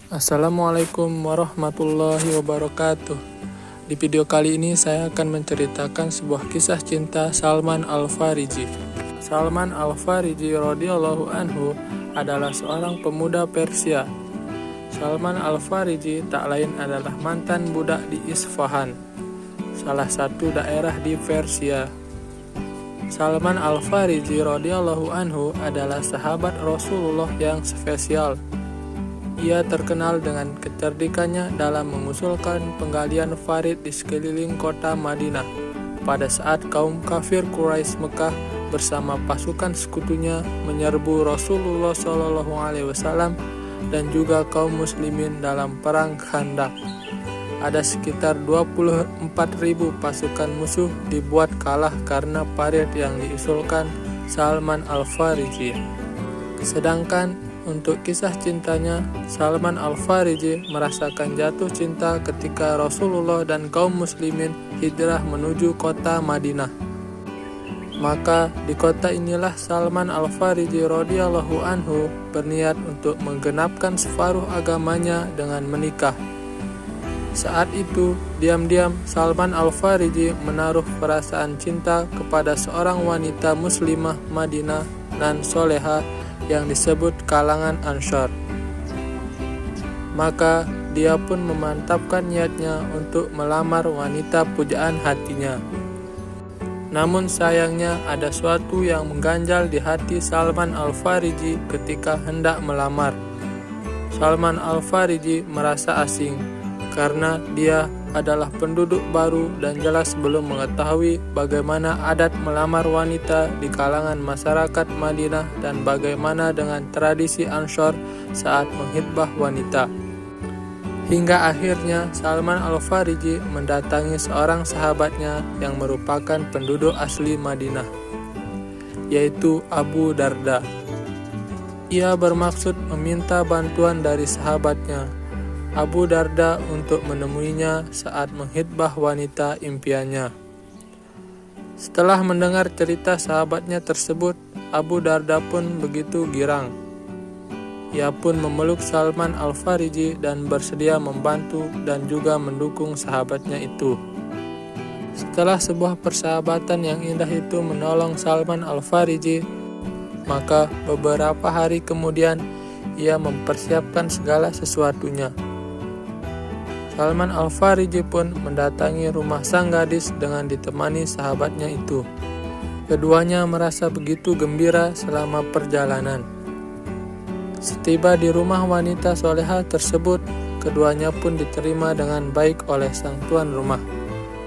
Assalamualaikum warahmatullahi wabarakatuh. Di video kali ini saya akan menceritakan sebuah kisah cinta Salman Al-Fariji. Salman Al-Fariji radhiyallahu anhu adalah seorang pemuda Persia. Salman Al-Fariji tak lain adalah mantan budak di Isfahan, salah satu daerah di Persia. Salman Al-Fariji radhiyallahu anhu adalah sahabat Rasulullah yang spesial. Ia terkenal dengan kecerdikannya dalam mengusulkan penggalian farid di sekeliling kota Madinah pada saat kaum kafir Quraisy Mekah bersama pasukan sekutunya menyerbu Rasulullah SAW dan juga kaum muslimin dalam perang Khandaq. Ada sekitar 24.000 pasukan musuh dibuat kalah karena farid yang diusulkan Salman Al-Fariji. Sedangkan untuk kisah cintanya, Salman Al-Fariji merasakan jatuh cinta ketika Rasulullah dan kaum muslimin hijrah menuju kota Madinah. Maka di kota inilah Salman Al-Fariji radhiyallahu anhu berniat untuk menggenapkan separuh agamanya dengan menikah. Saat itu, diam-diam Salman Al-Fariji menaruh perasaan cinta kepada seorang wanita muslimah Madinah nan soleha yang disebut kalangan Ansar. Maka dia pun memantapkan niatnya untuk melamar wanita pujaan hatinya. Namun sayangnya ada suatu yang mengganjal di hati Salman Al-Fariji ketika hendak melamar. Salman Al-Fariji merasa asing karena dia adalah penduduk baru dan jelas belum mengetahui bagaimana adat melamar wanita di kalangan masyarakat Madinah dan bagaimana dengan tradisi Ansor saat menghitbah wanita. Hingga akhirnya Salman Al-Fariji mendatangi seorang sahabatnya yang merupakan penduduk asli Madinah, yaitu Abu Darda. Ia bermaksud meminta bantuan dari sahabatnya Abu Darda untuk menemuinya saat menghitbah wanita impiannya. Setelah mendengar cerita sahabatnya tersebut, Abu Darda pun begitu girang. Ia pun memeluk Salman Al-Fariji dan bersedia membantu dan juga mendukung sahabatnya itu. Setelah sebuah persahabatan yang indah itu menolong Salman Al-Fariji, maka beberapa hari kemudian ia mempersiapkan segala sesuatunya. Salman Al-Fariji pun mendatangi rumah sang gadis dengan ditemani sahabatnya itu. Keduanya merasa begitu gembira selama perjalanan. Setiba di rumah wanita soleha tersebut, keduanya pun diterima dengan baik oleh sang tuan rumah,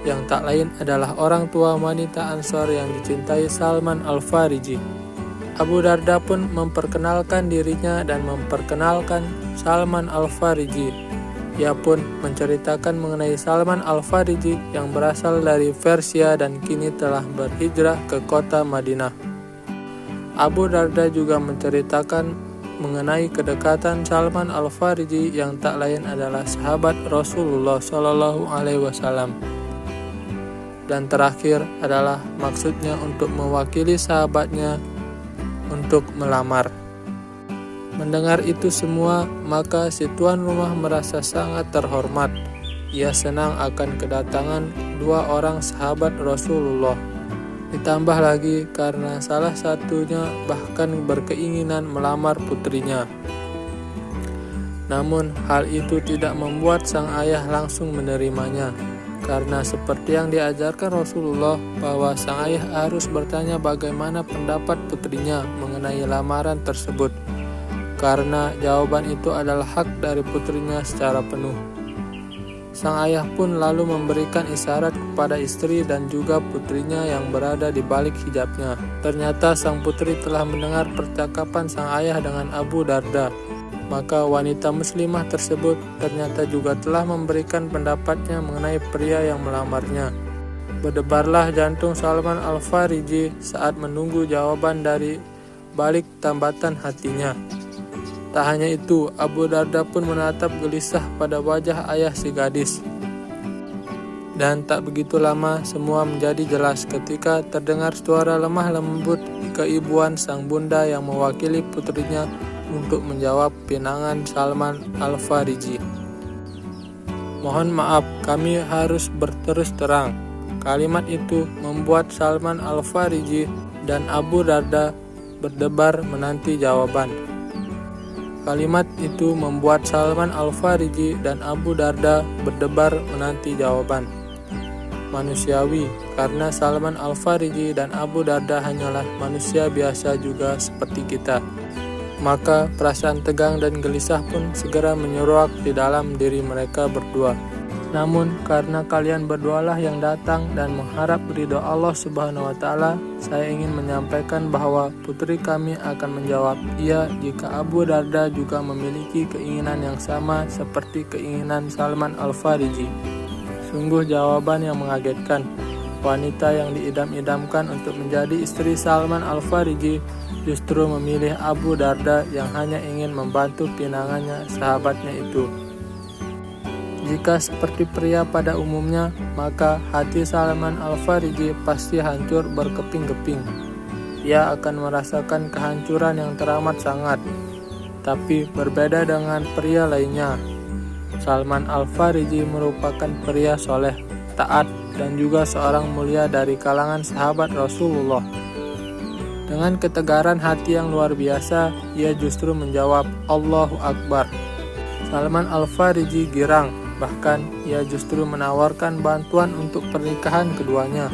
yang tak lain adalah orang tua wanita Ansor yang dicintai Salman Al-Fariji. Abu Darda pun memperkenalkan dirinya dan memperkenalkan Salman Al-Fariji. Ia pun menceritakan mengenai Salman Al-Fariji yang berasal dari Persia dan kini telah berhijrah ke kota Madinah. Abu Darda juga menceritakan mengenai kedekatan Salman Al-Fariji yang tak lain adalah sahabat Rasulullah SAW. Dan terakhir adalah maksudnya untuk mewakili sahabatnya untuk melamar. Mendengar itu semua, maka si tuan rumah merasa sangat terhormat. Ia senang akan kedatangan dua orang sahabat Rasulullah. Ditambah lagi karena salah satunya bahkan berkeinginan melamar putrinya. Namun hal itu tidak membuat sang ayah langsung menerimanya, karena seperti yang diajarkan Rasulullah bahwa sang ayah harus bertanya bagaimana pendapat putrinya mengenai lamaran tersebut, karena jawaban itu adalah hak dari putrinya secara penuh. Sang ayah pun lalu memberikan isyarat kepada istri dan juga putrinya yang berada di balik hijabnya. Ternyata sang putri telah mendengar percakapan sang ayah dengan Abu Darda. Maka wanita muslimah tersebut ternyata juga telah memberikan pendapatnya mengenai pria yang melamarnya. Berdebarlah jantung Salman Al-Fariji saat menunggu jawaban dari balik tambatan hatinya. Tak hanya itu, Abu Darda pun menatap gelisah pada wajah ayah si gadis. Dan tak begitu lama semua menjadi jelas ketika terdengar suara lemah lembut keibuan sang bunda yang mewakili putrinya untuk menjawab pinangan Salman Al-Fariji. Mohon maaf, kami harus berterus terang. Kalimat itu membuat Salman Al-Fariji dan Abu Darda berdebar menanti jawaban. Kalimat itu membuat Salman Al-Fariji dan Abu Darda berdebar menanti jawaban. Manusiawi, karena Salman Al-Fariji dan Abu Darda hanyalah manusia biasa juga seperti kita. Maka perasaan tegang dan gelisah pun segera menyeruak di dalam diri mereka berdua. Namun karena kalian berdualah yang datang dan mengharap ridho Allah Subhanahu wa Ta'ala, saya ingin menyampaikan bahwa putri kami akan menjawab iya jika Abu Darda juga memiliki keinginan yang sama seperti keinginan Salman Al-Fariji. Sungguh jawaban yang mengagetkan. Wanita yang diidam-idamkan untuk menjadi istri Salman Al-Fariji justru memilih Abu Darda yang hanya ingin membantu pinangannya, sahabatnya itu. Jika seperti pria pada umumnya, maka hati Salman Al-Fariji pasti hancur berkeping-keping. Ia akan merasakan kehancuran yang teramat sangat. Tapi berbeda dengan pria lainnya, Salman Al-Fariji merupakan pria soleh, taat, dan juga seorang mulia dari kalangan sahabat Rasulullah. Dengan ketegaran hati yang luar biasa, ia justru menjawab Allahu Akbar. Salman Al-Fariji girang, bahkan ia justru menawarkan bantuan untuk pernikahan keduanya.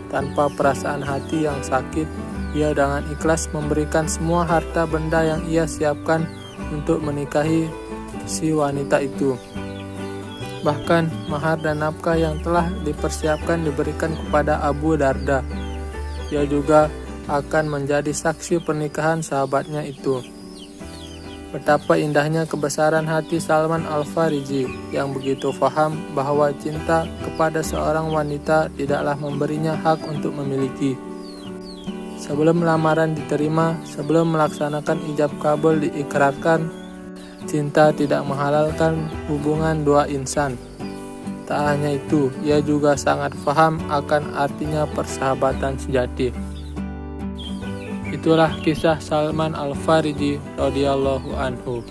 Tanpa perasaan hati yang sakit, ia dengan ikhlas memberikan semua harta benda yang ia siapkan untuk menikahi si wanita itu. Bahkan mahar dan nafkah yang telah dipersiapkan diberikan kepada Abu Darda. Ia juga akan menjadi saksi pernikahan sahabatnya itu. Betapa indahnya kebesaran hati Salman Al-Fariji yang begitu faham bahwa cinta kepada seorang wanita tidaklah memberinya hak untuk memiliki. Sebelum lamaran diterima, sebelum melaksanakan ijab kabul diikrarkan, cinta tidak menghalalkan hubungan dua insan. Tak hanya itu, ia juga sangat paham akan artinya persahabatan sejati. Itulah kisah Salman Al-Fariji radhiyallahu anhu.